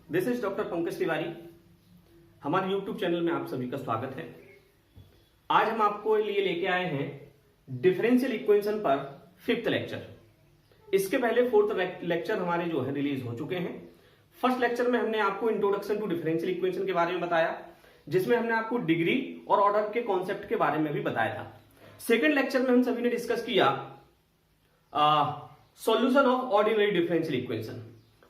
This is doctor Pankaj Tiwari. हमारे YouTube channel में आप सभी का स्वागत है। आज हम आपको लिए लेके आए हैं डिफरेंशियल इक्वेशन पर 5th लेक्चर। इसके पहले 4th लेक्चर हमारे जो है रिलीज हो चुके हैं। फर्स्ट लेक्चर में हमने आपको इंट्रोडक्शन टू डिफरेंशियल इक्वेशन के बारे में बताया, जिसमें हमने आपको डिग्री और ऑर्डर के कॉन्सेप्ट के बारे में भी बताया था। सेकेंड लेक्चर में हम सभी ने डिस्कस किया solution of ordinary differential equation.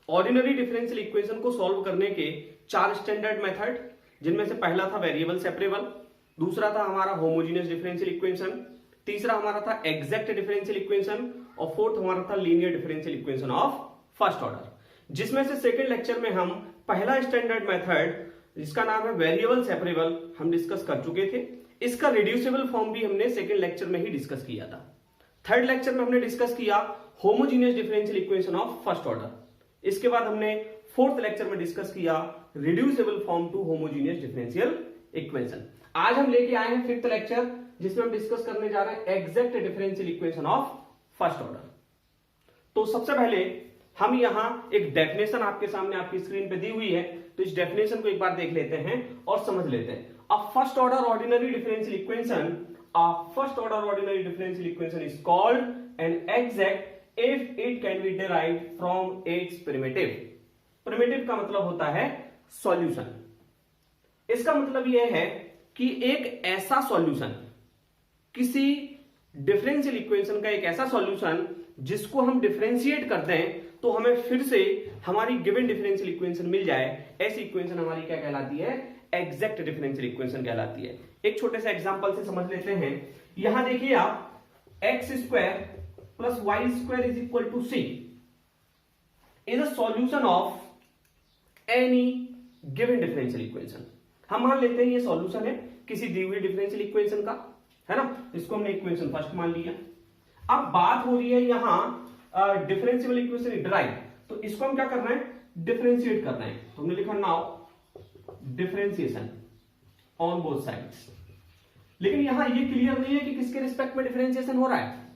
Ordinary differential equation को सॉल्व करने के 4 स्टैंडर्ड मेथड, जिनमें से पहला था वेरिएबल सेपरेबल, दूसरा था हमारा होमोजेनियस डिफरेंशियल इक्वेशन, तीसरा हमारा था एग्जैक्ट डिफरेंशियल इक्वेशन और फोर्थ हमारा था linear differential equation of first order. जिसमें से सेकेंड लेक्चर में हम पहला स्टैंडर्ड मेथड, जिसका नाम है वेरिएबल सेपरेबल, हम डिस्कस कर चुके थे। इसका रिड्यूसिबल फॉर्म भी हमने सेकेंड लेक्चर में ही डिस्कस किया था। थर्ड लेक्चर में हमने डिस्कस किया homogeneous differential equation of first order. इसके बाद हमने फोर्थ लेक्चर में डिस्कस किया reducible form to homogeneous differential equation. आज हम लेके आए हैं 5th लेक्चर, जिसमें हम डिस्कस करने जा रहे हैं exact differential equation of first order. तो सबसे पहले हम यहां एक डेफिनेशन आपके सामने आपकी स्क्रीन पे दी हुई है, तो इस डेफिनेशन को एक बार देख लेते हैं और समझ लेते हैं। A first order ordinary differential equation, a first order ordinary differential equation is called an exact if it can be derived from its primitive। primitive का मतलब होता है सॉल्यूशन। इसका मतलब यह है कि एक ऐसा सॉल्यूशन, किसी डिफरेंशियल इक्वेशन का एक ऐसा सॉल्यूशन जिसको हम डिफरेंशिएट करते हैं तो हमें फिर से हमारी गिवन डिफरेंशियल इक्वेशन मिल जाए, ऐसी इक्वेशन हमारी क्या कहलाती है? एग्जैक्ट डिफरेंशियल इक्वेशन कहलाती है। एक छोटे से एग्जांपल से समझ लेते हैं। यहां देखिए आप, x square plus y square is equal to c is a solution of any given differential equation। हम मान लेते हैं ये सॉल्यूशन है किसी दी हुई डिफरेंशियल इक्वेशन का, है ना। इसको हमने इक्वेशन फर्स्ट मान लिया। अब बात हो रही है यहां डिफरेंशियल इक्वेशन डिराइव, तो इसको हम क्या करना है? डिफरेंशिएट करना है। तो हमने लिखा now differentiation on both sides. लेकिन यहां ये क्लियर नहीं है कि किसके रिस्पेक्ट में डिफरेंशिएशन हो रहा है।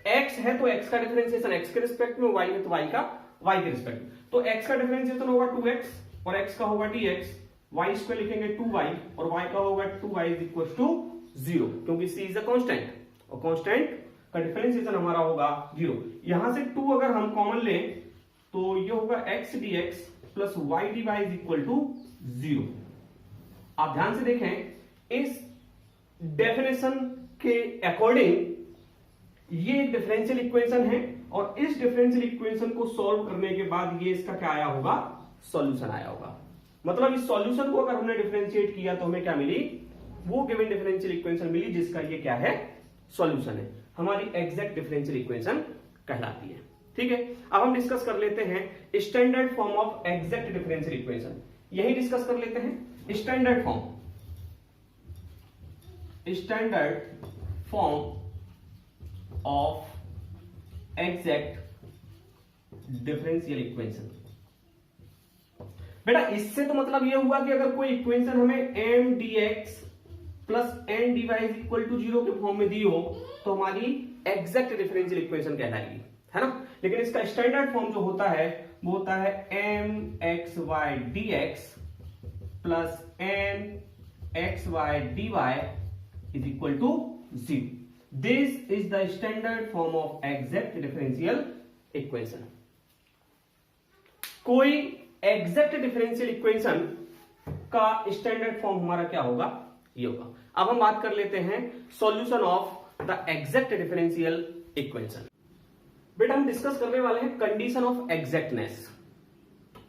x है तो x का डिफरेंशिएशन x के रिस्पेक्ट में, y है तो y का y के रिस्पेक्ट में। तो x का डिफरेंशिएशन होगा 2x और x का होगा dx, y स्क्वायर लिखेंगे 2y और y का होगा 2y इज इक्वल टू 0, क्योंकि c इज अ कांस्टेंट और कांस्टेंट का डिफरेंशिएशन हमारा होगा 0। यहां से 2 अगर हम कॉमन लें तो ये होगा x dx plus y dy is equal to 0। आप ध्यान से देखें, इस डेफिनेशन के अकॉर्डिंग ये एक डिफरेंशियल इक्वेशन है और इस डिफरेंशियल इक्वेशन को सॉल्व करने के बाद ये इसका क्या आया होगा? सॉल्यूशन आया होगा। मतलब इस सॉल्यूशन को अगर हमने डिफरेंशिएट किया तो हमें क्या मिली? वो गिवन डिफरेंशियल इक्वेशन मिली जिसका ये क्या है? सॉल्यूशन है। हमारी एग्जैक्ट डिफरेंशियल इक्वेशन कहलाती है। ठीक है, अब हम डिस्कस कर लेते हैं standard form of exact differential equation. यही डिस्कस कर लेते हैं standard form. Standard form of exact differential equation. बेटा इससे तो मतलब यह हुआ कि अगर कोई इक्वेशन हमें m dx plus n dy is equal to 0 के फॉर्म में दी हो तो हमारी एग्जैक्ट डिफरेंशियल इक्वेशन कहलाएगी, है ना। लेकिन इसका स्टैंडर्ड फॉर्म जो होता है वो होता है mxy dx plus nxy dy is equal to 0। This is the standard form of exact differential equation। कोई exact differential equation का स्टैंडर्ड फॉर्म हमारा क्या होगा? ये होगा। अब हम बात कर लेते हैं solution of the exact differential equation. बेटा हम डिस्कस करने वाले हैं condition of exactness.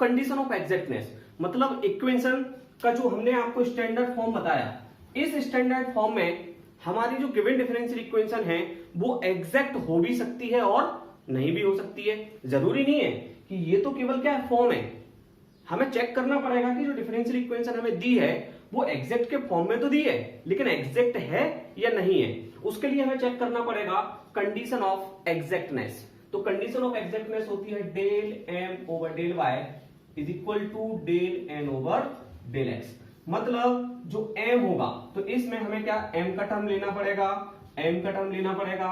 Condition of exactness मतलब इक्वेशन का जो हमने आपको स्टैंडर्ड फॉर्म बताया, इस स्टैंडर्ड फॉर्म में हमारी जो गिवन डिफरेंशियल इक्वेशन है वो एग्जैक्ट हो भी सकती है और नहीं भी हो सकती है। जरूरी नहीं है कि ये तो केवल क्या है? फॉर्म है। हमें चेक करना पड़ेगा कि जो डिफरेंशियल इक्वेशन हमें दी है वो एग्जैक्ट के फॉर्म में तो दी है, लेकिन एग्जैक्ट है या नहीं है, उसके लिए हमें चेक करना पड़ेगा कंडीशन ऑफ एग्जैक्टनेस। तो कंडीशन ऑफ एग्जैक्टनेस होती है del m over del y is equal to del n over del x। मतलब जो m होगा तो इसमें हमें क्या m का टर्म लेना पड़ेगा, m का टर्म लेना पड़ेगा।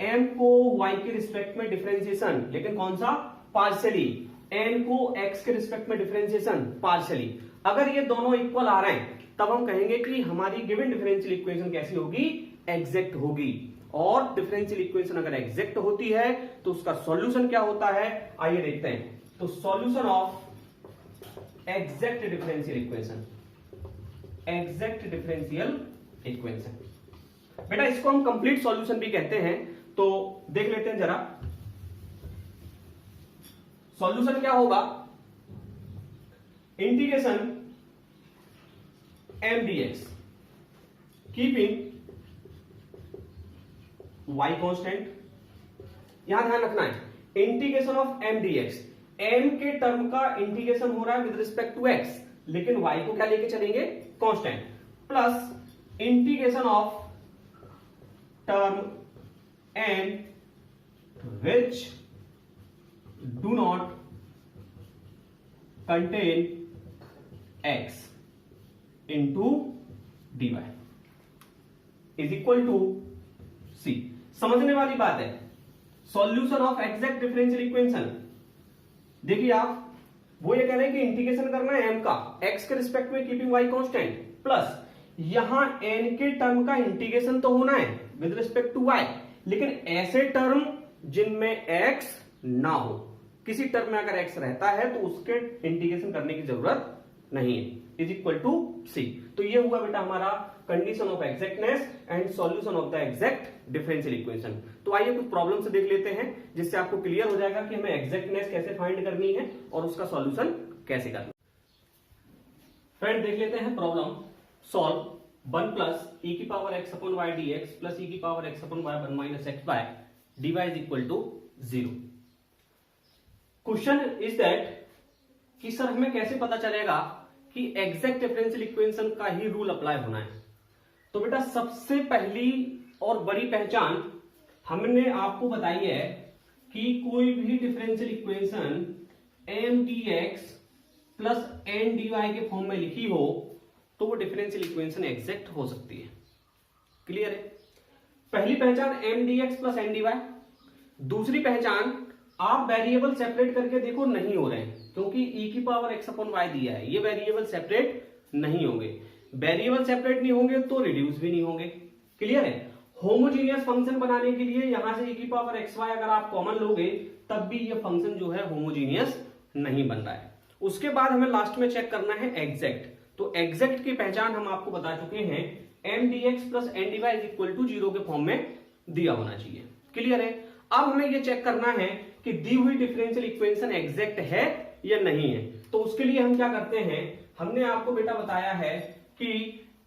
m को y के रिस्पेक्ट में डिफरेंशिएशन, लेकिन कौन सा? पार्शियली। n को x के रिस्पेक्ट में डिफरेंशिएशन पार्शियली, अगर ये दोनों इक्वल आ रहे हैं तब हम कहेंगे कि हमारी गिवन डिफरेंशियल इक्वेशन कैसी होगी, एग्जैक्ट होगी। और डिफरेंशियल इक्वेशन अगर एग्जैक्ट होती है तो उसका सॉल्यूशन क्या होता है, आइए देखते हैं। तो solution of exact differential equation, exact differential equation, बेटा इसको हम कंप्लीट सॉल्यूशन भी कहते हैं। तो देख लेते हैं जरा सॉल्यूशन क्या होगा, integration m dx keeping y constant. यहां ध्यान रखना है integration of m dx, m के टर्म का इंटीग्रेशन हो रहा है विद रिस्पेक्ट टू x, लेकिन y को क्या लेके चलेंगे, constant, plus integration of term n which do not contain x into dy is equal to c। समझने वाली बात है, solution of exact differential equation. देखिए आप वो ये कह रहे हैं कि इंटीग्रेशन करना है m का x के रिस्पेक्ट में कीपिंग y कांस्टेंट, प्लस यहां n के टर्म का इंटीग्रेशन तो होना है विद रिस्पेक्ट टू y, लेकिन ऐसे टर्म जिनमें x ना हो, किसी टर्म में अगर x रहता है तो उसके इंटीग्रेशन करने की जरूरत नहीं है, इज इक्वल टू सी। तो ये हुआ बेटा हमारा condition of exactness and solution of the exact differential equation. तो आइए कुछ प्रॉब्लम से देख लेते हैं जिससे आपको क्लियर हो जाएगा कि हमें एग्जैक्टनेस कैसे फाइंड करनी है और उसका सॉल्यूशन कैसे करना है। फ्रेंड देख लेते हैं प्रॉब्लम, सॉल्व 1 प्लस ई की power x upon y dx plus E की power x upon y 1 minus x by dy is equal to 0। Question is that कि सर हमें कैसे पता चलेगा कि एग्जैक्ट डिफरेंशियल इक्वेशन का ही रूल अप्लाई होना है। तो बेटा सबसे पहली और बड़ी पहचान हमने आपको बताई है कि कोई भी differential equation m dx plus n dy के फॉर्म में लिखी हो तो वो डिफरेंशियल इक्वेशन एग्जैक्ट हो सकती है। क्लियर है, पहली पहचान m dx plus n dy। दूसरी पहचान आप वेरिएबल सेपरेट करके देखो नहीं हो रहे हैं, क्योंकि e की पावर x अपॉन y दिया है, ये वेरिएबल सेपरेट नहीं होंगे, वेरिएबल सेपरेट नहीं होंगे तो रिड्यूस भी नहीं होंगे। क्लियर है, होमोजीनियस फंक्शन बनाने के लिए यहां से e की पावर xy अगर आप कॉमन लोगे तब भी ये फंक्शन जो है होमोजीनियस नहीं बन रहा है। उसके बाद हमें लास्ट में चेक करना है एग्जैक्ट। तो एग्जैक्ट की पहचान हम आपको बता चुके हैं, m dx plus n dy is equal to 0 के फॉर्म में दिया होना चाहिए। क्लियर है, अब हमें ये चेक करना है कि दी हुई डिफरेंशियल इक्वेशन एग्जैक्ट है या नहीं है। तो उसके लिए हम क्या करते हैं, हमने आपको बेटा बताया है कि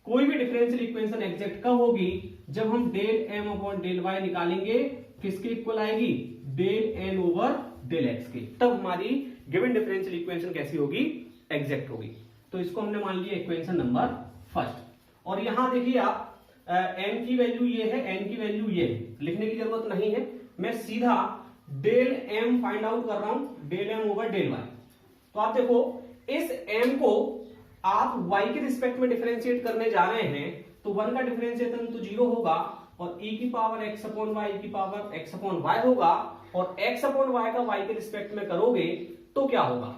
कोई भी डिफरेंशियल इक्वेशन एग्जैक्ट कब होगी, जब हम del m upon del y निकालेंगे, किसके इक्वल आएगी, del n over del x के, तब हमारी गिवन डिफरेंशियल इक्वेशन कैसी होगी, एग्जैक्ट होगी। तो इसको हमने मान लिया इक्वेशन नंबर फर्स्ट। और यहां देखिए आप m की वैल्यू ये है, n की वैल्यू ये है, लिखने की जरूरत नहीं है, मैं सीधा डेल m फाइंड आउट कर रहा हूं, del m over del y। तो आप देखो इस m को आप y के रिस्पेक्ट में डिफरेंशिएट करने जा रहे हैं तो 1 का डिफरेंशिएशन तो 0 होगा और e की power x upon y, e की पावर x अपॉन y होगा, और x अपॉन y का y के रिस्पेक्ट में करोगे तो क्या होगा,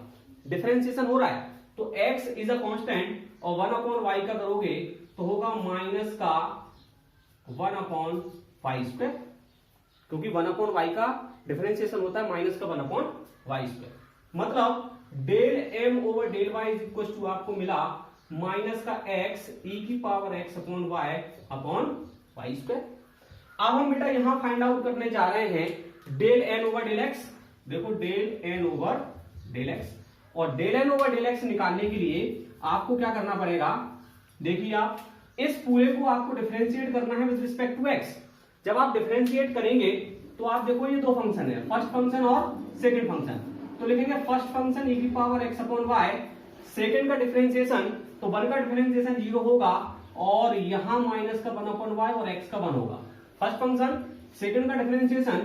डिफरेंशिएशन हो रहा है तो x इज अ कांस्टेंट, और 1 अपॉन y का करोगे तो होगा माइनस का 1 अपॉन y स्क्वायर, क्योंकि 1 अपॉन y का डिफरेंशिएशन होता है माइनस का 1 अपॉन y स्क्वायर। मतलब del m over del y is equal to आपको मिला माइनस का x e की power x upon y upon y square. अब हम बेटा यहां फाइंड आउट करने जा रहे हैं del n over del x। देखो del n over del x, और del n over del x निकालने के लिए आपको क्या करना पड़ेगा, देखिए आप इस पूरे को आपको डिफरेंशिएट करना है विद रिस्पेक्ट टू x। जब आप डिफरेंशिएट करेंगे तो आप देखो ये दो फंक्शन है, फर्स्ट फंक्शन और सेकंड फंक्शन। तो लिखेंगे फर्स्ट फंक्शन e की power x upon y, second का डिफरेंशिएशन, तो 1 का डिफरेंशिएशन 0 होगा और यहां माइनस का 1 अपॉन y और x का 1 होगा। फर्स्ट फंक्शन सेकंड का डिफरेंशिएशन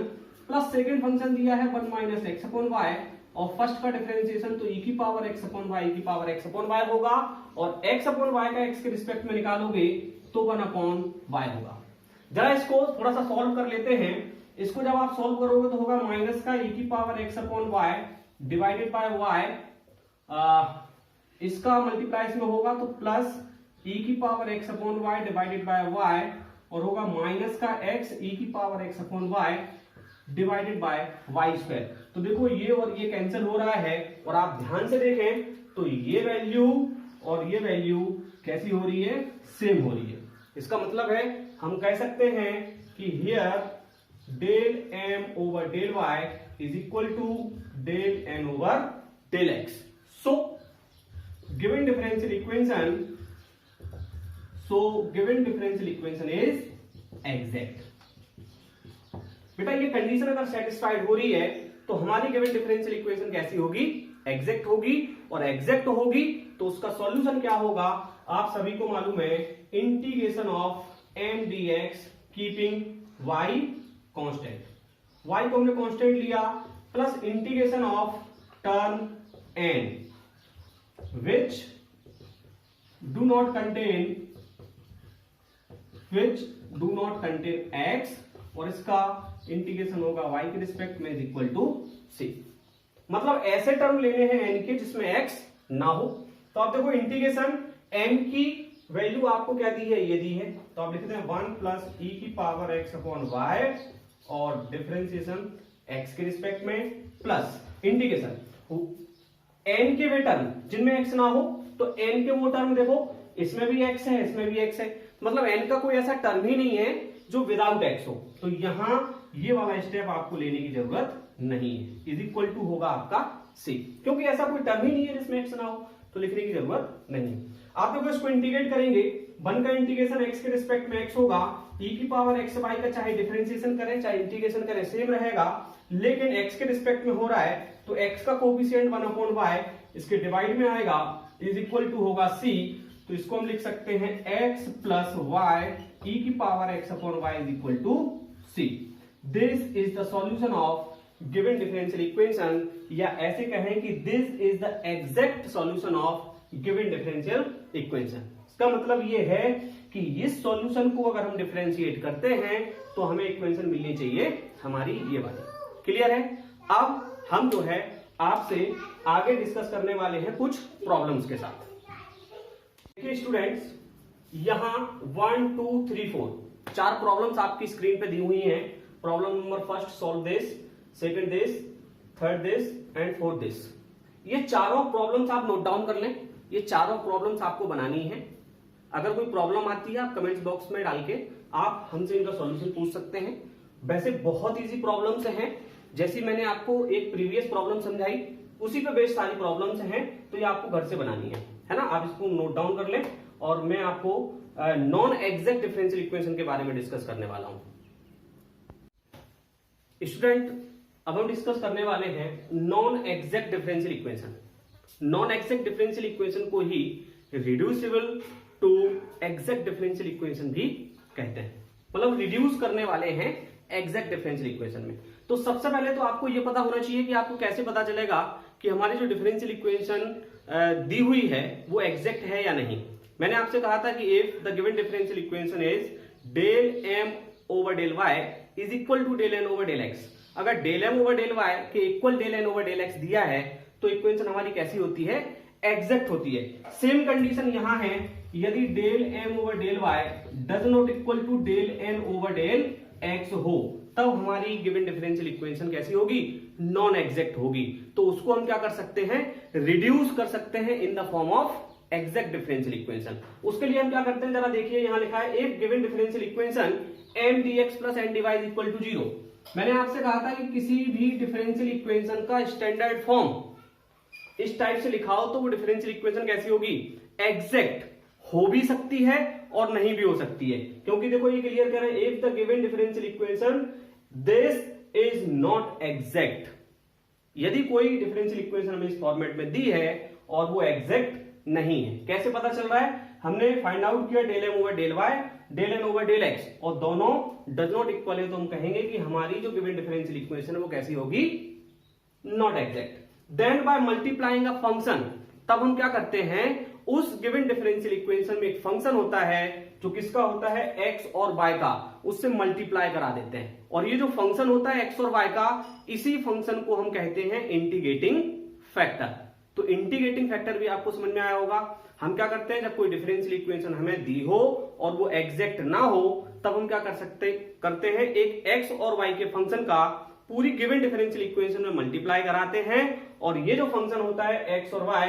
प्लस सेकंड फंक्शन दिया है 1 माइनस x अपॉन y, और फर्स्ट का डिफरेंशिएशन तो e की power x upon y, e की पावर x अपॉन y होगा, और x अपॉन y का x के रिस्पेक्ट में निकालोगे तो 1 अपॉन y होगा। जरा इसको थोड़ा सा सॉल्व कर लेते हैं। इसको जब आप सॉल्व करोगे तो होगा माइनस का e की power x upon y divided by y, इसका मल्टीप्लाई इसमें होगा तो प्लस e की power x upon y divided by y, और होगा माइनस का x e की power x upon y divided by y square. तो देखो ये और ये कैंसिल हो रहा है, और आप ध्यान से देखें तो ये वैल्यू और ये वैल्यू कैसी हो रही है, सेम हो रही है। इसका मतलब है हम कह सकते हैं कि here del m over del y is equal to del n over del x। So given differential equation is exact. बेटा ये कंडीशन अगर सेटिस्फाइड हो रही है तो हमारी गिवन डिफरेंशियल इक्वेशन कैसी होगी, एग्जैक्ट होगी, और एग्जैक्ट होगी तो उसका सॉल्यूशन क्या होगा, आप सभी को मालूम है, integration of m dx keeping y constant. y को हमने कांस्टेंट लिया plus integration of term n which do not contain x, और इसका इंटीग्रेशन होगा y के रिस्पेक्ट में इज इक्वल टू c। मतलब ऐसे टर्म लेने हैं n के जिसमें x ना हो। तो आप देखो इंटीग्रेशन m की वैल्यू आपको क्या दी है, ये दी है, तो आप लिखते हैं 1 प्लस e की पावर x अपॉन y, और डिफरेंशिएशन x के रिस्पेक्ट में प्लस इंटीग्रेशन n के वे टर्म जिनमें x ना हो, तो n के वो टर्म देखो इसमें भी x है, इसमें भी x है, मतलब n का कोई ऐसा टर्म ही नहीं है जो विदाउट x हो। तो यहां ये वाला स्टेप आपको लेने की जरूरत नहीं है, इज इक्वल टू होगा आपका c, क्योंकि ऐसा कोई टर्म ही नहीं है जिसमें x ना हो, तो लिखने की जरूरत नहीं। आप देखो इसको इंटीग्रेट करेंगे, 1 का इंटीग्रेशन x के रिस्पेक्ट में x होगा, e की पावर x y का चाहे डिफरेंशिएशन करें चाहे इंटीग्रेशन करें सेम रहेगा, लेकिन x के रिस्पेक्ट में हो रहा है तो x का कोफिशिएंट 1 अपॉन y इसके डिवाइड में आएगा, इज इक्वल टू होगा c। तो इसको हम लिख सकते हैं x प्लस y e की power x upon y is equal to c। This is the solution of given differential equation, या ऐसे कहें कि this is the exact solution of given differential equation. इसका मतलब ये है कि इस सॉल्यूशन को अगर हम डिफरेंशिएट करते हैं तो हमें इक्वेशन मिलनी चाहिए हमारी ये वाली। क्लियर है? अब हम जो है आपसे आगे डिस्कस करने वाले हैं कुछ प्रॉब्लम्स के साथ। देखिए स्टूडेंट्स, यहां 1 2 3 4 चार प्रॉब्लम्स आपकी स्क्रीन पे दी हुई हैं। Problem number first solve this, second this, third this and fourth this. ये चारों प्रॉब्लम्स आप नोट डाउन कर लें, ये चारों प्रॉब्लम्स आपको बनानी है। अगर कोई प्रॉब्लम आती है आप कमेंट्स बॉक्स में डाल के आप हमसे इनका सॉल्यूशन पूछ सकते हैं। वैसे बहुत इजी प्रॉब्लम्स हैं, जैसी मैंने आपको एक प्रीवियस प्रॉब्लम समझाई उसी पे बेस्ड सारी प्रॉब्लम्स हैं, तो ये आपको घर से बनानी है ना। आप इसको नोट डाउन कर लें, और मैं आपको नॉन एग्जैक्ट डिफरेंशियल इक्वेशन के बारे में डिस्कस करने वाला हूं। स्टूडेंट, अब हम डिस्कस करने वाले हैं non exact differential equation. Non exact differential equation को ही reducible to exact differential equation भी कहते हैं, मतलब रिड्यूस करने वाले हैं एग्जैक्ट डिफरेंशियल इक्वेशन में। तो सबसे पहले तो आपको यह पता होना चाहिए कि आपको कैसे पता चलेगा कि हमारी जो डिफरेंशियल इक्वेशन दी हुई है वो एग्जैक्ट है या नहीं। मैंने आपसे कहा था कि if the given differential equation is del M over del Y is equal to del N over del X, अगर del M over del Y के equal del N over del X दिया है तो इक्वेशन हमारी कैसी होती है, exact होती है। सेम कंडीशन यहां है, यदि del M over del y does not equal to del N over del x हो तब हमारी गिवन डिफरेंशियल इक्वेशन कैसी होगी, नॉन एग्जैक्ट होगी। तो उसको हम क्या कर सकते हैं, रिड्यूस कर सकते हैं इन the form of exact differential equation. उसके लिए हम क्या करते हैं, जरा देखिए यहां लिखा है if given differential equation m dx plus n dy is equal to 0। मैंने आपसे कहा था कि किसी भी डिफरेंशियल इक्वेशन का स्टैंडर्ड फॉर्म इस टाइप से लिखा हो तो वो डिफरेंशियल इक्वेशन कैसी होगी, एग्जैक्ट हो भी सकती है और नहीं भी हो सकती है। क्योंकि देखो ये क्लियर कर रहे हैं, if the given differential equation this is not exact. यदि कोई डिफरेंशियल इक्वेशन हमें इस फॉर्मेट में दी है और वो एग्जैक्ट नहीं है, कैसे पता चल रहा है, हमने फाइंड आउट किया del M over del y del N over del x और दोनों डज नॉट इक्वल है, तो हम कहेंगे कि हमारी जो गिवन डिफरेंशियल इक्वेशन है वो कैसी होगी, not exact. Then by multiplying a function, तब हम क्या करते हैं उस गिवन डिफरेंशियल इक्वेशन में एक फंक्शन होता है जो किसका होता है, x और y का, उससे मल्टीप्लाई करा देते हैं। और ये जो फंक्शन होता है x और y का, इसी फंक्शन को हम कहते हैं इंटीग्रेटिंग फैक्टर। तो इंटीग्रेटिंग फैक्टर भी आपको समझ में आया होगा। हम क्या करते हैं, जब कोई डिफरेंशियल इक्वेशन हमें दी हो और वो एग्जैक्ट ना हो, तब हम क्या करते हैं, एक x और y के फंक्शन का पूरी गिवन डिफरेंशियल इक्वेशन में मल्टीप्लाई कराते हैं। और ये जो फंक्शन होता है x और y,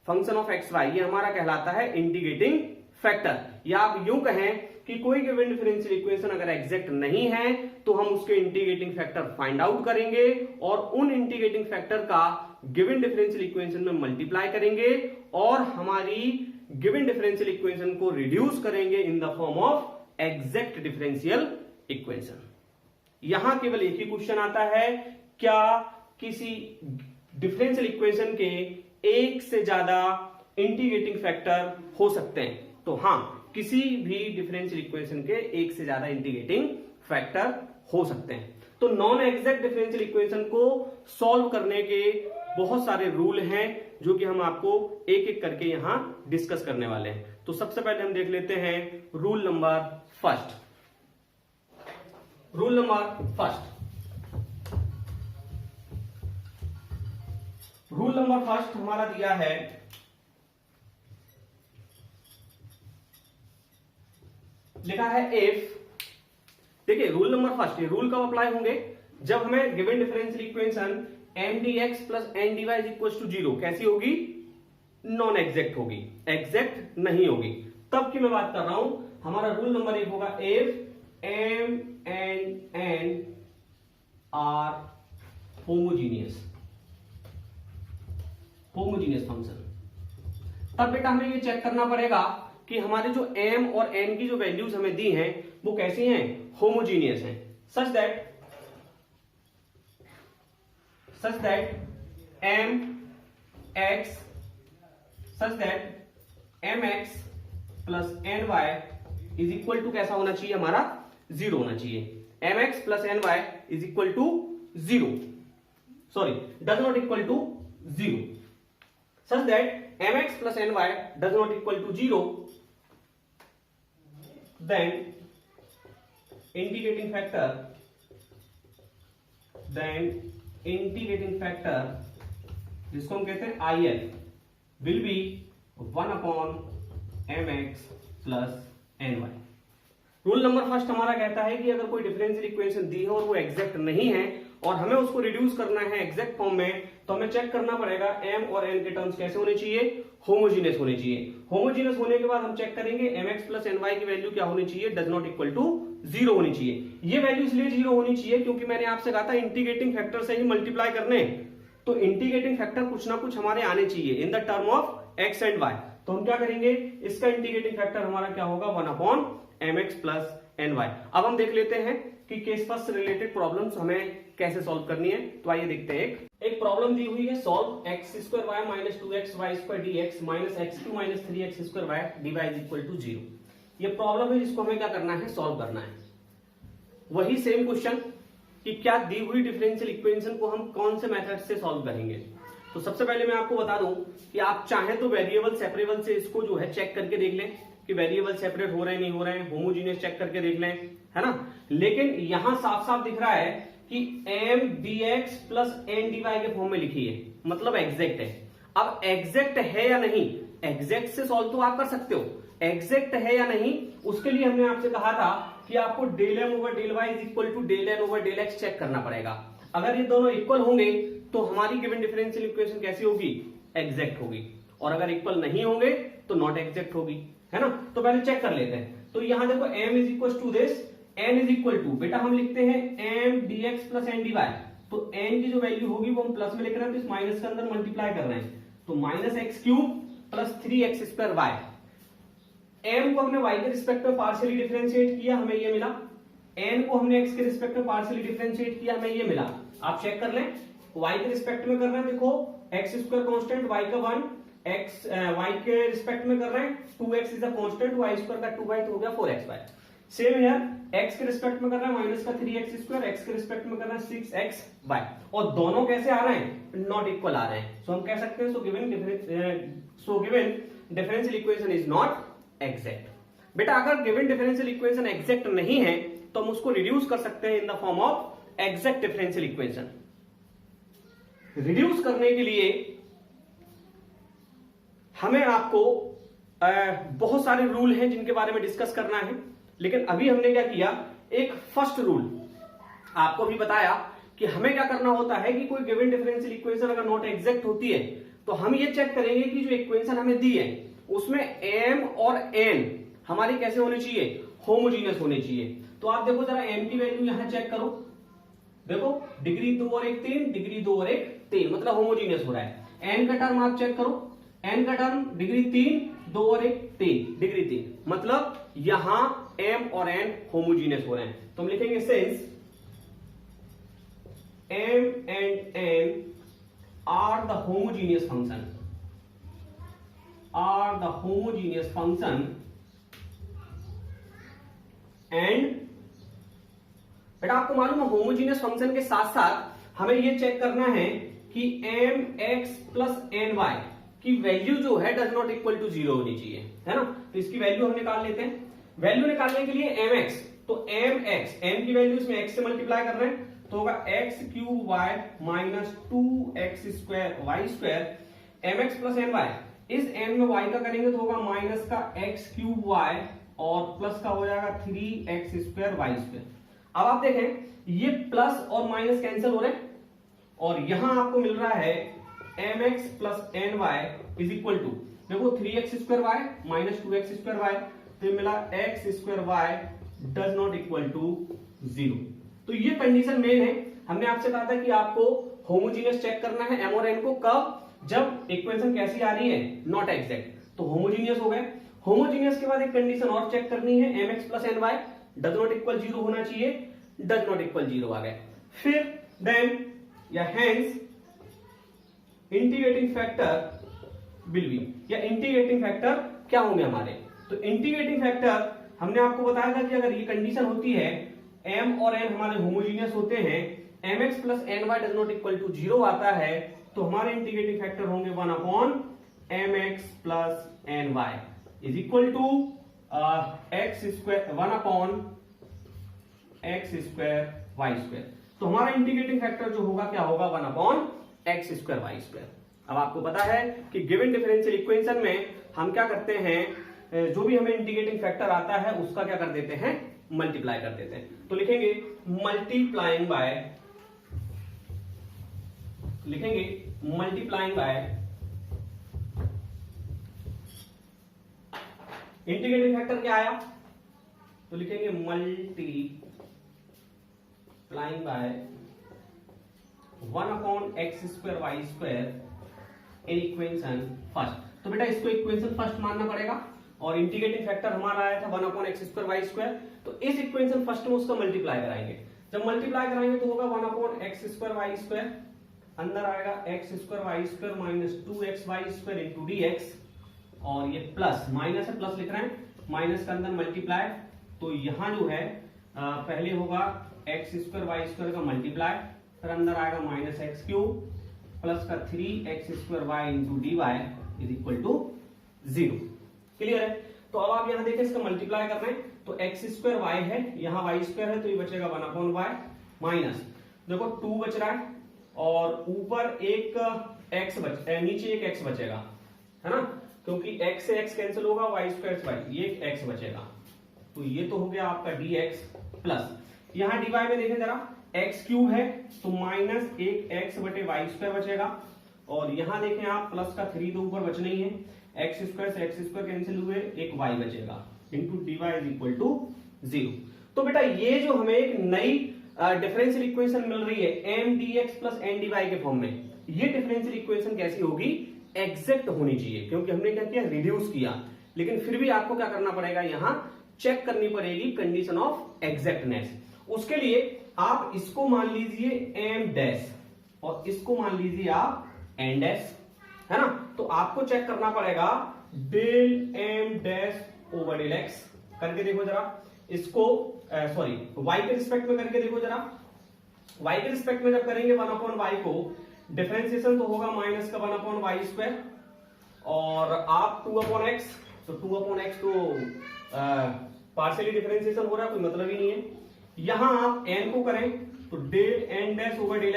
function of x y, ये हमारा कहलाता है इंटीग्रेटिंग फैक्टर। या आप यूं कहें कि कोई गिवन डिफरेंशियल इक्वेशन अगर एग्जैक्ट नहीं है तो हम उसके इंटीग्रेटिंग फैक्टर फाइंड आउट करेंगे और उन इंटीग्रेटिंग फैक्टर का गिवन डिफरेंशियल इक्वेशन में मल्टीप्लाई करेंगे और हमारी गिवन डिफरेंशियल इक्वेशन को रिड्यूस करेंगे इन the form of exact differential equation. यहां केवल एक ही क्वेश्चन आता है, क्या किसी डिफरेंशियल इक्वेशन के एक से ज्यादा इंटीग्रेटिंग फैक्टर हो सकते हैं? तो हाँ, किसी भी डिफरेंशियल इक्वेशन के एक से ज्यादा इंटीग्रेटिंग फैक्टर हो सकते हैं। तो नॉन एग्जैक्ट डिफरेंशियल इक्वेशन को सॉल्व करने के बहुत सारे रूल हैं जो कि हम आपको एक एक करके यहां डिस्कस करने वाले हैं। तो सबसे पहले हम देख लेते हैं rule number first. Rule number first, rule number first हमारा दिया है, लिखा है इफ, देखिए रूल नंबर फर्स्ट, ये रूल कब अप्लाई होंगे, जब हमें given differential equation m d x plus n d y is equal to 0 कैसी होगी, नॉन एग्जैक्ट होगी, एग्जैक्ट नहीं होगी, तब की मैं बात कर रहा हूं। हमारा रूल नंबर 1 होगा if m and n are homogeneous, homogeneous function, तब बेटा हमें ये चेक करना पड़ेगा कि हमारे जो m और n की जो वैल्यूज हमें दी हैं वो कैसी हैं, होमोजीनियस हैं, such that mx plus ny is equal to कैसा होना चाहिए, हमारा 0 होना चाहिए। mx plus ny is equal to 0, sorry does not equal to 0, such that mx plus ny does not equal to 0, then integrating factor जिसको हम कहते हैं IL will be 1 upon mx plus ny। Rule number first हमारा कहता है कि अगर कोई डिफरेंशियल इक्वेशन दी है और वो एग्जैक्ट नहीं है और हमें उसको रिड्यूस करना है एग्जैक्ट फॉर्म में, तो हमें चेक करना पड़ेगा m और n के टर्म्स कैसे होने चाहिए, होमोजीनियस होने चाहिए। होमोजीनियस होने के बाद हम चेक करेंगे mx प्लस ny की वैल्यू क्या होनी चाहिए, डज नॉट इक्वल टू 0 होनी चाहिए। ये वैल्यू इसलिए 0 होनी चाहिए क्योंकि मैंने आपसे कहा था इंटीग्रेटिंग फैक्टर से ही मल्टीप्लाई करने, तो इंटीग्रेटिंग फैक्टर कुछ ना कुछ हमारे आने चाहिए in the term of x and y। तो हम क्या करेंगे, इसका इंटीग्रेटिंग फैक्टर हमारा क्या होगा, 1 अपॉन mx प्लस ny। अब हम देख लेते हैं कि केस फर्स्ट से रिलेटेड प्रॉब्लम्स हमें कैसे सॉल्व करनी है। तो आइए देखते हैं, एक प्रॉब्लम दी हुई है, solve x square y minus 2x y square dx minus x3 minus 3x square y dy is equal to 0। ये प्रॉब्लम है जिसको हमें क्या करना है, सॉल्व करना है। वही सेम क्वेश्चन कि क्या दी हुई डिफरेंशियल इक्वेशन को हम कौन से मेथड से सॉल्व करेंगे। तो सबसे पहले मैं आपको बता दूं कि आप चाहें तो वेरिएबल सेपरेबल से इसको जो है चेक करके देख लें कि वेरिएबल सेपरेट हो रहे हैं नहीं हो रहे हैं, होमोजीनियस चेक करके देख लें, है ना। लेकिन यहां साफ साफ दिख रहा है कि m dx plus n dy के फॉर्म में लिखी है, मतलब एग्जैक्ट है। अब एग्जैक्ट है या नहीं, एग्जैक्ट से सॉल्व तो आप कर सकते हो, एग्जैक्ट है या नहीं उसके लिए हमने आपसे कहा था कि आपको del m over del y is equal to del n over del x check करना पड़ेगा। अगर ये दोनों इक्वल होंगे तो हमारी गिवन डिफरेंशियल इक्वेशन कैसी होगी, एग्जैक्ट होगी, और अगर इक्वल नहीं होंगे तो नॉट एग्जैक्ट होगी, है ना। तो पहले चेक कर लेते हैं। तो यहां देखो m is equal to this, n is equal to, बेटा हम लिखते हैं m dx plus n dy। तो n की जो वैल्यू होगी वो हम प्लस में लिख रहे हैं, तो इस माइनस के अंदर मल्टीप्लाई कर रहे हैं, तो minus x cube plus 3x square y। m को हमने y के रिस्पेक्ट में पार्शियली डिफरेंशिएट किया, हमें ये मिला। n को हमने x के रिस्पेक्ट में पार्शियली डिफरेंशिएट किया, हमें ये मिला। आप चेक कर लें, y के रिस्पेक्ट में कर रहे हैं, देखो x स्क्वायर कांस्टेंट, y का 1, x y के रिस्पेक्ट में कर रहे हैं, 2x is a constant, y square का 2y तो हो गया 4xy। सेम हियर x के रिस्पेक्ट में कर रहे हैं माइनस का 3x स्क्वायर, x के रिस्पेक्ट में कर रहे हैं 6xy, और दोनों कैसे आ रहे हैं, नॉट इक्वल आ रहे हैं। सो हम कह सकते हैं सो given differential equation is not exact. बेटा अगर गिवन डिफरेंशियल इक्वेशन एग्जैक्ट नहीं है तो हम उसको रिड्यूस कर सकते हैं इन the form of exact differential equation. Reduce करने के लिए हमें आपको बहुत सारे रूल हैं जिनके बारे में डिस्कस करना है, लेकिन अभी हमने क्या किया, एक फर्स्ट रूल आपको भी बताया कि हमें क्या करना होता है कि कोई गिवन डिफरेंशियल इक्वेशन अगर नॉट एग्जैक्ट होती है तो हम ये चेक करेंगे कि जो इक्वेशन हमें दी है उसमें m और n हमारी कैसे होनी चाहिए, होमोजीनियस होनी चाहिए। तो आप देखो जरा m की वैल्यू यहां चेक करो, देखो डिग्री 2 और 1 3, डिग्री 2 और 1 3, मतलब होमोजीनियस हो रहा है। n का टर्म आप चेक करो, n का टर्म डिग्री 3 2 और 1 3, डिग्री 3, मतलब यहां m और n होमोजीनियस हो रहे हैं। तो हम लिखेंगे since m and n are the homogeneous function and बेटा आपको मालूम है होमोजीनियस फंक्शन के साथ साथ हमें यह चेक करना है कि m x plus n y की वैल्यू जो है डज नॉट इक्वल टू 0 होनी चाहिए, है ना। तो इसकी वैल्यू हम निकाल लेते हैं। वैल्यू निकालने के लिए एम एक्स, तो एम एक्स, एम की वैल्यू इसमें एक्स से मल्टीप्लाई कर रहे हैं तो होगा x cube y minus 2x square y square, m x plus n y, इस एन में वाई का करेंगे तो होगा माइनस का एक्स क्यूब वाई और प्लस का हो जाएगा 3x स्क्वायर वाई स्क्वायर। अब आप देखें ये प्लस और माइनस कैंसिल हो रहे हैं और यहां आपको मिल रहा है m x plus n y is equal to, देखो 3x square y minus 2x square y, तो मिला x square y does not equal to 0। तो ये कंडीशन मेन है। हमने आपसे कहा था कि आपको होमोजीनियस चेक करना है एम और एन को, कब, जब इक्वेशन कैसी आ रही है, नॉट एग्जैक्ट, तो होमोजीनियस हो गए। होमोजीनियस के बाद एक कंडीशन और चेक करनी है, m x plus n y does not equal 0 होना चाहिए, डज नॉट इक्वल 0 आ गए। फिर देन या hence integrating factor will be, या इंटीग्रेटिंग फैक्टर क्या होंगे हमारे, तो इंटीग्रेटिंग फैक्टर हमने आपको बताया था कि अगर ये कंडीशन होती है m और n हमारे होमोजीनियस होते हैं, mx plus n y does not equal to 0 आता है, तो हमारे इंटीग्रेटिंग फैक्टर होंगे 1 upon mx plus n y is equal to x square 1 upon x square y square. तो हमारा इंटीग्रेटिंग फैक्टर जो होगा क्या होगा, 1 upon x square y square. अब आपको पता है कि गिवन डिफरेंशियल इक्वेशन में हम क्या करते हैं, जो भी हमें इंटीग्रेटिंग फैक्टर आता है उसका क्या कर देते हैं, मल्टीप्लाई कर देते हैं। तो लिखेंगे मल्टीप्लाइंग बाय, इंटीग्रेटिंग फैक्टर क्या आया, तो लिखेंगे multiplying by 1 upon x square y square in equation first. तो बेटा इसको इक्वेशन फर्स्ट मानना पड़ेगा और इंटीग्रेटिंग फैक्टर हमारा आया था 1 upon x square y square, तो इस इक्वेशन फर्स्ट में उसका मल्टीप्लाई कराएंगे। जब मल्टीप्लाई कराएंगे तो होगा 1 upon x square y square, अंदर आएगा x square y square minus 2x y square into dx, और ये प्लस माइनस है, प्लस लिख रहे हैं, माइनस का अंदर मल्टीप्लाई, तो यहां जो है पहले होगा एक्स स्क्वायर वाई स्क्वायर का मल्टीप्लाई, फिर अंदर आएगा माइनस एक्स क्यूब प्लस का 3x square y into dy is equal to 0। Clear है। तो अब आप यहां देखें इसका मल्टीप्लाई कर रहे हैं, तो एक्स स्क्वायर वाई है, यहां वाई स्क्वायर है, तो ये बचेगा 1 अपॉन वाई माइनस, देखो 2 बच रहा है और ऊपर एक x नीचे एक x बचेगा, है ना, क्योंकि x से x कैंसिल होगा, वाई स्क्वायर से वाई, ये एक x बचेगा, तो ये तो हो गया आपका dx प्लस, यहां dy में देखें जरा x क्यूब है तो माइनस एक x बटे वाई स्क्वायर बचेगा, और यहां देखें आप प्लस का 3 तो ऊपर बचना ही है, एक्स स्क्वायर से एक्स स्क्वायर कैंसिल हुए, एक y बचेगा into dy is equal to 0। तो बेटा ये जो हमें एक नई डिफरेंशियल इक्वेशन मिल रही है m dx plus n dy के फॉर्म में, ये डिफरेंशियल इक्वेशन कैसी होगी, एग्जैक्ट होनी चाहिए, क्योंकि हमने क्या किया, रिड्यूस किया, लेकिन फिर भी आपको क्या करना पड़ेगा, यहां चेक करनी पड़ेगी कंडीशन ऑफ एग्जैक्टनेस। उसके लिए आप इसको मान लीजिए m डैश और इसको मान लीजिए आप n डैश, है ना, तो आपको चेक करना पड़ेगा del m dash over del x करके देखो जरा, इसको सॉरी y के रिस्पेक्ट में करके देखो जरा, y के रिस्पेक्ट में जब करेंगे 1 अपॉन y को डिफरेंशिएशन तो होगा माइनस का 1 अपॉन वाई स्क्वायर, और आप 2/x, तो 2/x तो पार्शियली डिफरेंशिएशन हो रहा है, कोई मतलब ही नहीं है। यहां आप n को करें तो del n dash over del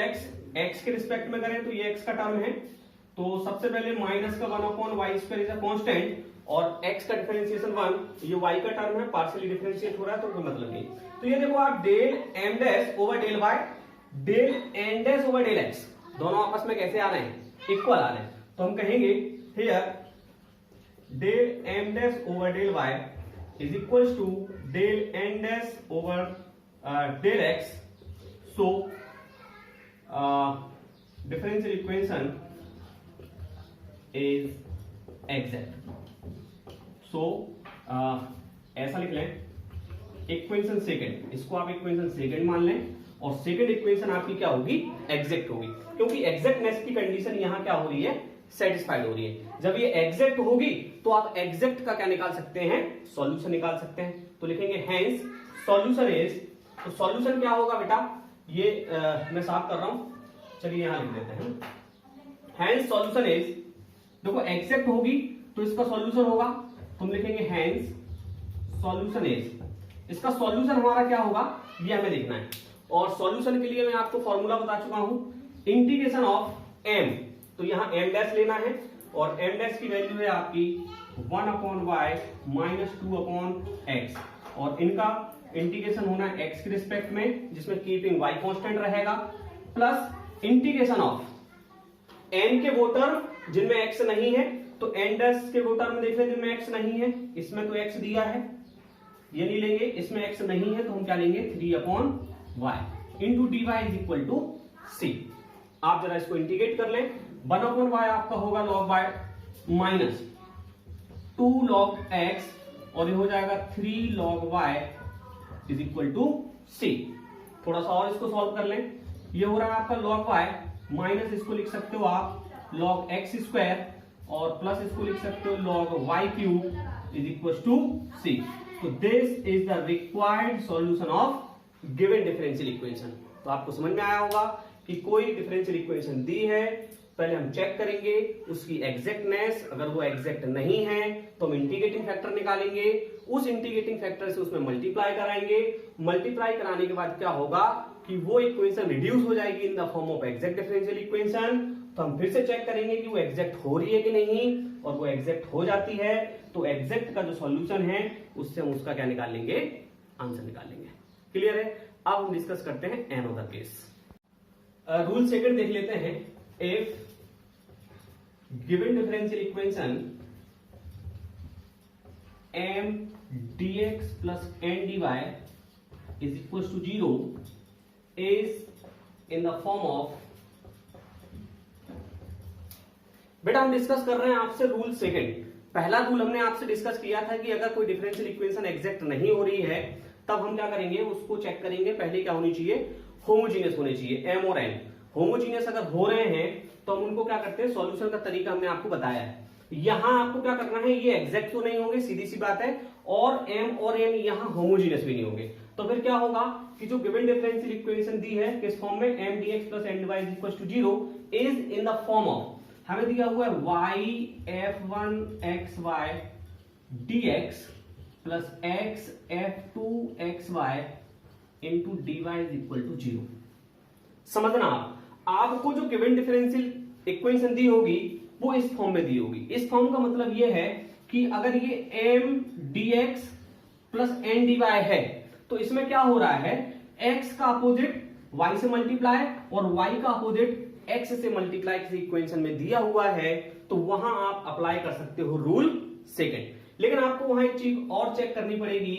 x के रिस्पेक्ट में करें तो ये x का टर्म है, तो सबसे पहले माइनस का 1/y² इज अ कांस्टेंट, और x का डिफरेंशिएशन 1, ये y का टर्म है, पार्शियली डिफरेंशिएट हो रहा है तो कोई मतलब नहीं। तो ये देखो आप del m dash over del y, del n dash over del x, दोनों आपस में कैसे आ रहे हैं, इक्वल आ रहे हैं। तो हम कहेंगे here del m dash over del y is equals to del n dash over del x. So differential equation is exact. So ऐसा लिख लें, इक्वेशन सेकंड, इसको आप इक्वेशन सेकंड मान लें, और सेकंड इक्वेशन आपकी क्या होगी, एग्जैक्ट होगी, क्योंकि एग्जैक्टनेस की कंडीशन यहां क्या हो रही है, सेटिस्फाइड हो रही है। जब ये एग्जैक्ट होगी तो आप एग्जैक्ट का क्या निकाल सकते हैं, सॉल्यूशन निकाल सकते हैं। तो लिखेंगे हेंस सॉल्यूशन इज, तो सॉल्यूशन क्या होगा बेटा, ये मैं साफ कर रहा हूं, चलिए यहां लिख देते हैं। हेंस सॉल्यूशन इज, देखो एग्जैक्ट होगी तो इसका सॉल्यूशन होगा, तुम लिखेंगे हेंस सॉल्यूशन इज, इसका सॉल्यूशन हमारा क्या होगा ये हमें देखना है। और सॉल्यूशन के लिए मैं आपको फॉर्मूला बता चुका हूं, इंटीग्रेशन ऑफ m, तो यहां m डैश लेना है, और m डैश की वैल्यू है आपकी 1/y माइनस 2/x, और इनका इंटीग्रेशन होना है x के रिस्पेक्ट में, जिसमें कीपिंग y कांस्टेंट रहेगा, प्लस इंटीग्रेशन ऑफ n के वो टर्म जिनमें x नहीं है, तो n डैश के वो टर्म देख लें जिनमें x नहीं है, इसमें तो x दिया है, ये नहीं लेंगे, इसमें x नहीं है तो हम क्या लेंगे 3/y into dy is equal to c। आप जरा इसको इंटीग्रेट कर लें, 1/y आपका होगा log y minus 2 log x, और ये हो जाएगा 3 log y is equal to c। थोड़ा सा और इसको सॉल्व कर लें, ये हो रहा है आपका log y माइनस, इसको लिख सकते हो आप log x², और प्लस इसको लिख सकते हो log y³ is equal to c। तो this is the required solution of given differential equation. तो आपको समझ में आया होगा कि कोई डिफरेंशियल इक्वेशन दी है, पहले हम चेक करेंगे उसकी एग्जैक्टनेस, अगर वो एग्जैक्ट नहीं है तो हम इंटीग्रेटिंग फैक्टर निकालेंगे, उस इंटीग्रेटिंग फैक्टर से उसमें मल्टीप्लाई कराएंगे, मल्टीप्लाई कराने के बाद क्या होगा कि वो इक्वेशन रिड्यूस हो जाएगी इन the form of exact differential equation. तो हम फिर से चेक करेंगे कि वो एग्जैक्ट हो रही है कि नहीं, और वो एग्जैक्ट हो जाती है तो एग्जैक्ट का जो सॉल्यूशन है उससे हम उसका क्या निकाल लेंगे, आंसर निकाल लेंगे। क्लियर है? अब हम डिस्कस करते हैं अनदर केस। रूल सेकंड देख लेते हैं। If given differential equation m dx plus n dy is equals to 0 is in the form of, बेटा हम डिस्कस कर रहे हैं आपसे रूल सेकंड। पहला रूल हमने आपसे डिस्कस किया था कि अगर कोई डिफरेंशियल इक्वेशन एग्जैक्ट नहीं हो रही है तब हम क्या करेंगे, उसको चेक करेंगे, पहले क्या होनी चाहिए, होमोजीनियस होने चाहिए, m और n होमोजीनियस अगर हो रहे हैं तो हम उनको क्या करते हैं, सॉल्यूशन का तरीका हमने आपको बताया है। यहां आपको क्या करना है, ये एग्जैक्ट तो नहीं होंगे, सीधी सी बात है, और m और n यहां होमोजीनियस भी नहीं होंगे, तो फिर क्या होगा कि जो गिवन डिफरेंशियल इक्वेशन दी है किस फॉर्म में, m dx plus n dy is equals to 0 is in the form of, हमें दिया हुआ है y f1 xy dx plus x f2 xy into dy is equal to 0। समझना आपको जो गिवन डिफरेंशियल इक्वेशन दी होगी वो इस फॉर्म में दी होगी। इस फॉर्म का मतलब ये है कि अगर ये m dx plus n dy है तो इसमें क्या हो रहा है, x का अपोजिट y से मल्टीप्लाई और y का अपोजिट x से मल्टीप्लाई किसी इक्वेशन में दिया हुआ है, तो वहां आप अप्लाई कर सकते हो रूल सेकंड। लेकिन आपको वहां एक चीज और चेक करनी पड़ेगी,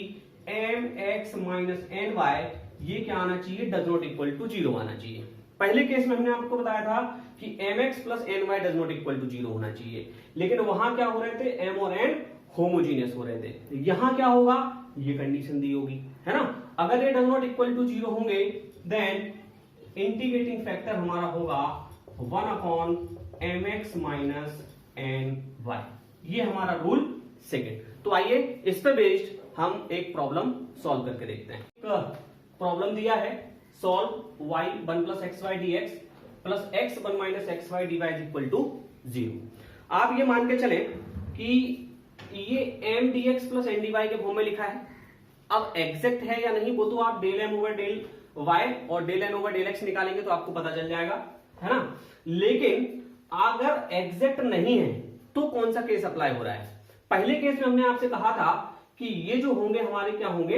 mx minus ny ये क्या आना चाहिए, डज नॉट इक्वल टू 0 आना चाहिए। पहले केस में हमने आपको बताया था कि mx plus ny does not equal to 0 होना चाहिए, लेकिन वहां क्या हो रहे थे, m और n होमोजीनियस हो रहे थे। यहां क्या होगा, ये कंडीशन दी होगी, है ना। अगर ये डज नॉट इक्वल टू 0 होंगे देन इंटीग्रेटिंग फैक्टर हमारा होगा 1/mx minus ny। ये हमारा रूल सेकंड। तो आइए इस पे बेस्ड हम एक प्रॉब्लम सॉल्व करके देखते हैं। प्रॉब्लम दिया है, solve y1 plus xy dx plus x1 minus xy dy is equal to 0। आप ये मान के चले कि ये m d x plus n d y के फॉर्म में लिखा है। अब एग्जैक्ट है या नहीं वो तो आप del M over del Y और del N over del X निकालेंगे तो आपको पता चल जाएगा, है ना। लेकिन अगर एग्जैक्ट नहीं है तो कौन सा केस अप्लाई हो रहा है? पहले केस में हमने आपसे कहा था कि ये जो होंगे हमारे क्या होंगे,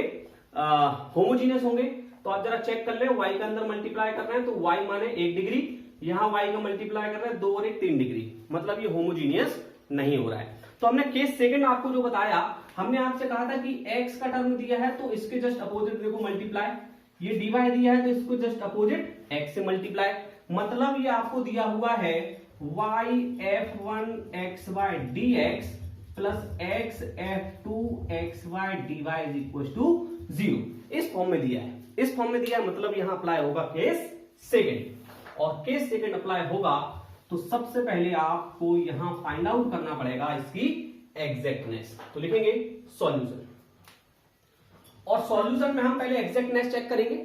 होमोजीनियस होंगे। तो आप जरा चेक कर ले, y के अंदर मल्टीप्लाई कर रहे हैं तो y माने 1 डिग्री, यहां y का मल्टीप्लाई कर रहे हैं 2 और 1 3 डिग्री, मतलब ये होमोजीनियस नहीं हो रहा है। तो हमने केस सेकंड आपको जो बताया, हमने आपसे कहा था कि x का टर्म दिया है तो इसके जस्ट अपोजिट देखो मल्टीप्लाई, ये dy दिया है तो इसको जस्ट अपोजिट x से मल्टीप्लाई, मतलब ये आपको दिया हुआ है y f1 xy dx plus x f2 xy dy is equal to 0। इस फॉर्म में दिया है, इस फॉर्म में दिया है, मतलब यहां अप्लाई होगा केस सेकंड। और केस सेकंड अप्लाई होगा तो सबसे पहले आपको यहां फाइंड आउट करना पड़ेगा इसकी एग्जैक्टनेस। तो लिखेंगे सॉल्यूशन, और सॉल्यूशन में हम पहले एग्जैक्टनेस चेक करेंगे।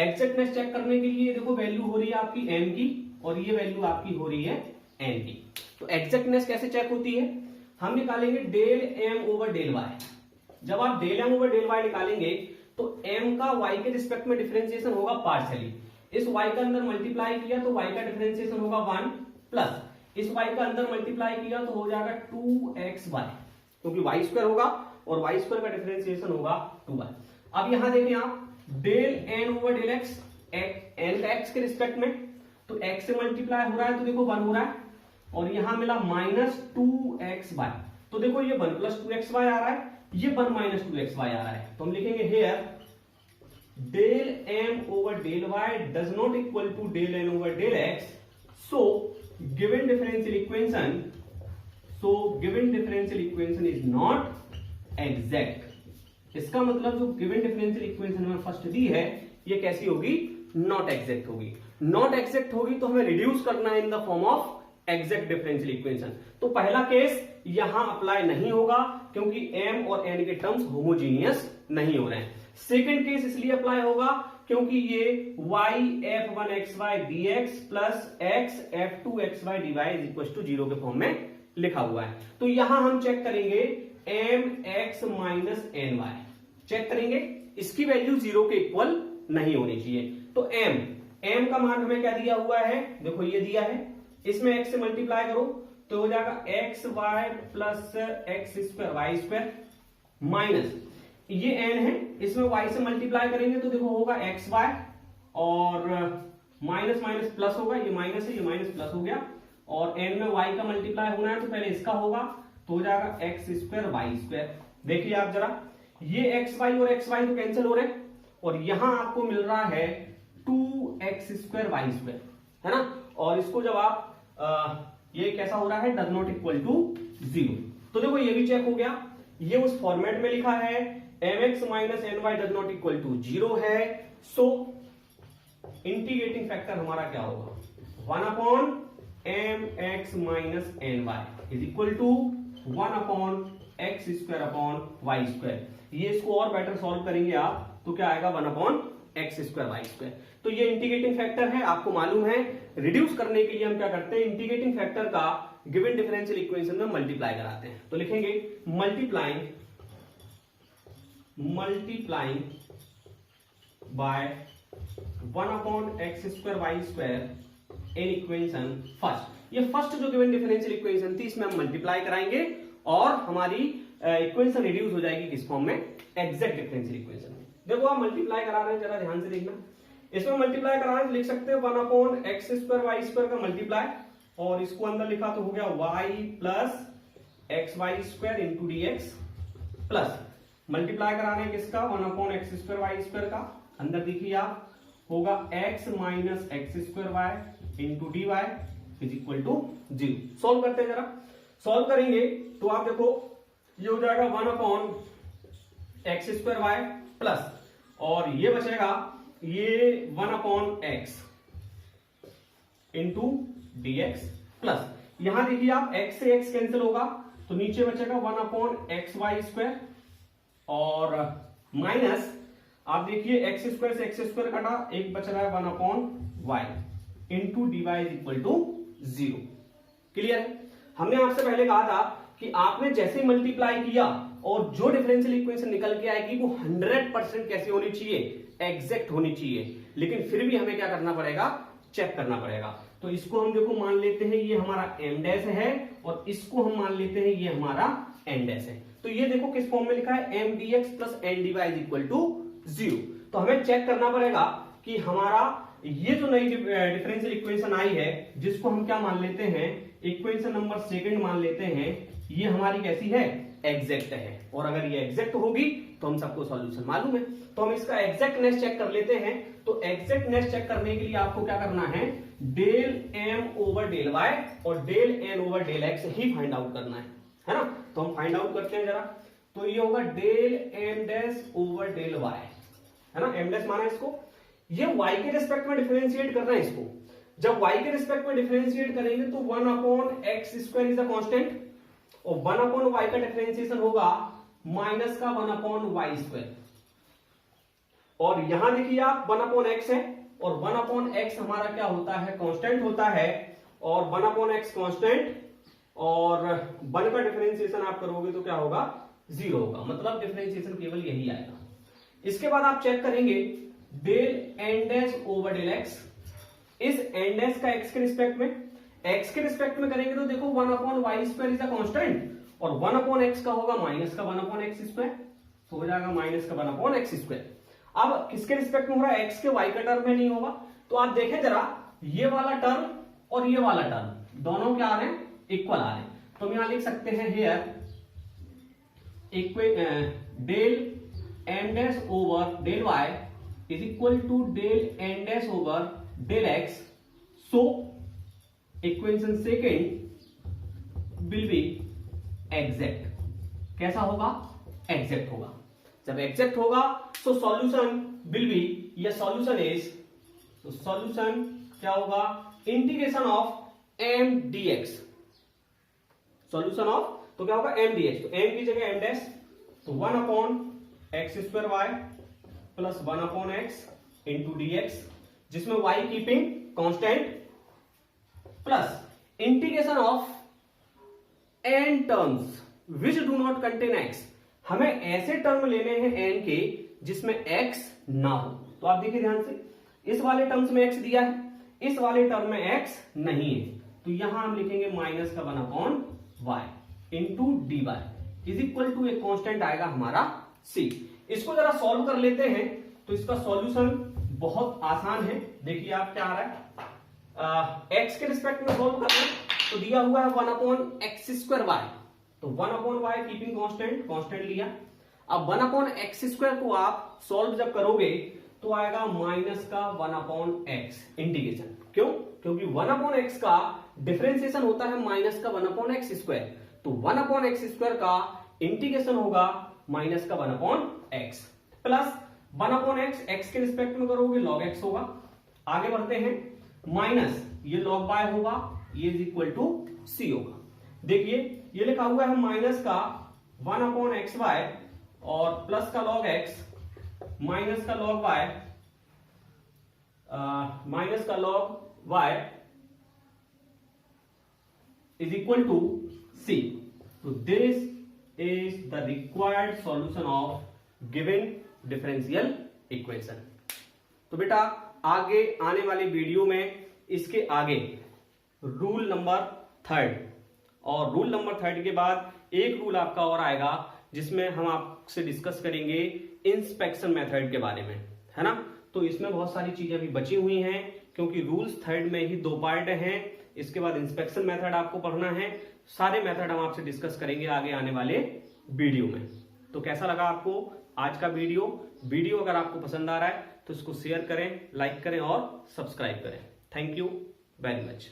एग्जैक्टनेस चेक करने के लिए देखो वैल्यू हो रही है आपकी m की और ये वैल्यू आपकी हो रही है n की। तो एग्जैक्टनेस कैसे चेक होती है? हम निकालेंगे del m over del y। जब आप del m over del y निकालेंगे तो m का y के रिस्पेक्ट में डिफरेंशिएशन होगा पार्शियली। इस y का अंदर मल्टीप्लाई किया तो y का डिफरेंशिएशन होगा 1 प्लस इस y का अंदर मल्टीप्लाई किया तो हो जाएगा 2xy, क्योंकि y स्क्वायर होगा और y स्क्वायर का डिफरेंशिएशन होगा 2y। अब यहां देखें आप del n over del x, n का x के रिस्पेक्ट में, तो x से मल्टीप्लाई हो रहा है तो देखो 1 हो रहा है, और यहां मिला माइनस 2xy, तो देखो ये 1 प्लस 2xy आ रहा है, ये 1 माइनस 2xy आ रहा है। तो हम लिखेंगे here del m over del y does not equal to del n over del x, so given differential equation is not exact. इसका मतलब जो गिवन डिफरेंशियल इक्वेशन हमें फर्स्ट दी है ये कैसी होगी? नॉट एग्जैक्ट होगी। नॉट एग्जैक्ट होगी तो हमें रिड्यूस करना है in the form of exact differential equation. तो पहला केस यहां अप्लाई नहीं होगा क्योंकि m और n के टर्म्स होमोजीनियस नहीं हो रहे हैं। सेकंड केस इसलिए अप्लाई होगा क्योंकि ये y f1 xy dx plus x f2 xy dy is equal to 0 के फॉर्म में लिखा हुआ है। तो यहां हम चेक करेंगे mx माइनस ny, चेक करेंगे इसकी वैल्यू 0 के इक्वल नहीं होनी चाहिए। तो m का मान हमें क्या दिया हुआ है? देखो ये दिया है, इसमें x से मल्टीप्लाई करो तो हो जाएगा xy plus x square y square minus ये n है, इसमें y से मल्टीप्लाई करेंगे तो देखो होगा xy और माइनस माइनस प्लस होगा, ये माइनस है ये माइनस प्लस हो गया, और n में y का मल्टीप्लाई होना है तो पहले इसका होगा तो हो जाएगा x स्क्वायर y स्क्वायर। देखिए आप जरा ये xy और xy तो कैंसिल हो रहे हैं और यहां आपको मिल रहा है 2x स्क्वायर y स्क्वायर, है ना। और इसको जब आप ये कैसा हो रहा है? Does not equal to 0। तो देखो ये भी चेक हो गया, ये उस फॉर्मेट में लिखा है mx minus ny does not equal to 0 है। सो इंटीग्रेटिंग फैक्टर हमारा क्या होगा? 1 upon mx minus ny is equal to 1 upon x square upon y square. ये इसको और बेटर सॉल्व करेंगे आप तो क्या आएगा? 1 upon x square y square. तो ये इंटीग्रेटिंग फैक्टर है, आपको मालूम है। रिड्यूस करने के लिए हम क्या करते हैं? इंटीग्रेटिंग फैक्टर का गिवन डिफरेंशियल इक्वेशन में मल्टीप्लाई कराते हैं। तो लिखेंगे multiplying by 1 upon x square y square in equation first. ये फर्स्ट जो गिवन डिफरेंशियल इक्वेशन थी इसमें हम मल्टीप्लाई कराएंगे और हमारी इक्वेशन रिड्यूस हो जाएगी किस फॉर्म में? एग्जैक्ट डिफरेंशियल इक्वेशन में। देखो आप मल्टीप्लाई करा रहे हैं, जरा ध्यान से देखना। इसमें मल्टीप्लाई करा रहे हैं तो लिख सकते हैं 1 upon x square y square का मल्टीप्लाई, और इसको अंदर लिखा तो हो गया y plus xy square into dx plus multiply करा रहे हैं किसका? 1 upon x square y square का। अंदर देखिए आप होगा x minus x square y into dy is equal to 0। Solve करते हैं, जरा सॉल्व करेंगे तो आप देखो ये हो जाएगा 1 upon x square y plus और ये बचेगा ये 1 upon x into dx plus यहां देखिए आप x से x कैंसिल होगा तो नीचे बचेगा 1 अपॉन एक्स वाई स्क्वायर और माइनस आप देखिए एक्स स्क्वायर से एक्स स्क्वायर कटा, एक बच रहा है 1 upon y into d y is equal to 0। Clear है? हमने आपसे पहले कहा था कि आपने जैसे मल्टीप्लाई किया और जो डिफरेंशियल इक्वेशन निकल के आएगी वो 100% कैसी होनी चाहिए, एग्जैक्ट होनी चाहिए। लेकिन फिर भी हमें क्या करना पड़ेगा, चेक करना पड़ेगा। तो इसको हम देखो मान लेते हैं ये हमारा m डैश है और इसको हम मान लेते हैं ये हमारा n डैश है। तो ये देखो किस फॉर्म में लिखा है, m dx plus n dy is equal to 0। तो हमें चेक करना पड़ेगा कि हमारा ये जो नई डिफरेंशियल इक्वेशन आई है, जिसको हम क्या मान लेते हैं, इक्वेशन नंबर सेकंड मान लेते हैं, ये हमारी कैसी है, एग्जैक्ट है। और अगर ये एग्जैक्ट होगी तो हम सबको सॉल्यूशन मालूम है। तो हम इसका एग्जैक्टनेस चेक कर लेते हैं। तो एग्जैक्टनेस चेक करने के लिए आपको क्या करना है, del m over del y और del n over del x ही फाइंड आउट करना है ना। तो हम फाइंड आउट करते हैं जरा। तो ये होगा del m dash over del y, है ना। m डैश माना इसको, ये y के रिस्पेक्ट में डिफरेंशिएट करना है इसको। जब y के रिस्पेक्ट में डिफरेंशिएट करेंगे तो 1 upon x square is a constant और 1 अपॉन y का डिफरेंशिएशन होगा माइनस का 1 अपॉन वाई स्क्वायर। और यहां देखिए आप 1 अपॉन एक्स है और 1 अपॉन एक्स हमारा क्या होता है, कांस्टेंट होता है। और 1 अपॉन एक्स कांस्टेंट और 1 का डिफरेंशिएशन आप करोगे तो क्या होगा, 0 होगा। मतलब डिफरेंशिएशन केवल यही आएगा। इसके बाद आप चेक करेंगे del n dash over del x, इस n डैश का x के रिस्पेक्ट में, x के रिस्पेक्ट में करेंगे तो देखो 1 upon y square is a constant और 1 अपॉन एक्स का होगा माइनस का 1 अपॉन एक्स स्क्वायर, तो हो जाएगा माइनस का 1 अपॉन एक्स स्क्वायर। अब किसके रिस्पेक्ट में हो रहा है, एक्स के वाई का टर्म में नहीं होगा। तो आप देखें जरा, ये वाला टर्म और ये वाला टर्म दोनों क्या आ रहे हैं, इक्वल आ रहे हैं। तो हम यहां लिख सकते हैं here del m dash over del y is equal to del n dash over del x। So equation second will be exact. कैसा होगा, एग्जैक्ट होगा। जब एग्जैक्ट होगा तो सॉल्यूशन विल बी, या सॉल्यूशन इज, तो सॉल्यूशन क्या होगा, integration of m dx। Solution of तो क्या होगा, m dx। तो m की जगह m डैश, तो 1 upon x square y plus 1 upon x into dx, जिसमें y keeping constant plus integration of n terms which do not contain x। हमें ऐसे टर्म लेने हैं n के जिसमें x ना हो। तो आप देखिए ध्यान से, इस वाले टर्म्स में x दिया है, इस वाले टर्म में x नहीं है। तो यहां हम लिखेंगे माइनस का 1 upon y into d y is equal to एक कांस्टेंट आएगा हमारा c। इसको जरा सॉल्व कर लेते हैं। तो इसका सॉल्यूशन बहुत आसान है। देखिए आप क्या आ रहा है, x के रिस्पेक्ट में सॉल्व करना, तो दिया हुआ है 1 अपॉन एक्स स्क्वायर वाई, तो 1 upon y keeping constant, constant लिया। अब 1 अपॉन एक्स स्क्वायर को आप सॉल्व जब करोगे तो आएगा माइनस का 1 अपॉन एक्स इंटीग्रेशन। क्यों, क्योंकि 1 अपॉन एक्स का डिफरेंशिएशन होता है माइनस का 1 अपॉन एक्स स्क्वायर। तो 1 अपॉन एक्स स्क्वायर का इंटीग्रेशन होगा माइनस का 1 upon x plus 1 upon x, x के रिस्पेक्ट में करोगे लॉग एक्स होगा। आगे बढ़ते हैं, माइनस ये लॉग बाय होगा, ये इज इक्वल टू सी होगा। देखिए ये लिखा हुआ है माइनस का 1 अपॉन एक्स वाई और प्लस का लॉग एक्स माइनस का लॉग वाई माइनस का log y is equal to c. तो this is the required solution of given differential equation. तो बेटा आगे आने वाली वीडियो में इसके आगे रूल नंबर 3, और रूल नंबर 3 के बाद एक रूल आपका और आएगा जिसमें हम आपसे डिस्कस करेंगे इंस्पेक्शन मेथड के बारे में, है ना। तो इसमें बहुत सारी चीजें अभी बची हुई हैं क्योंकि रूल्स 3 में ही 2 पार्ट हैं। इसके बाद इंस्पेक्शन मेथड आपको पढ़ना है। सारे मेथड हम आपसे डिस्कस करेंगे आगे आने वाले वीडियो में। तो कैसा लगा आपको आज का वीडियो अगर आपको पसंद आ रहा है तो इसको शेयर करें, लाइक करें और सब्सक्राइब करें। Thank you very much.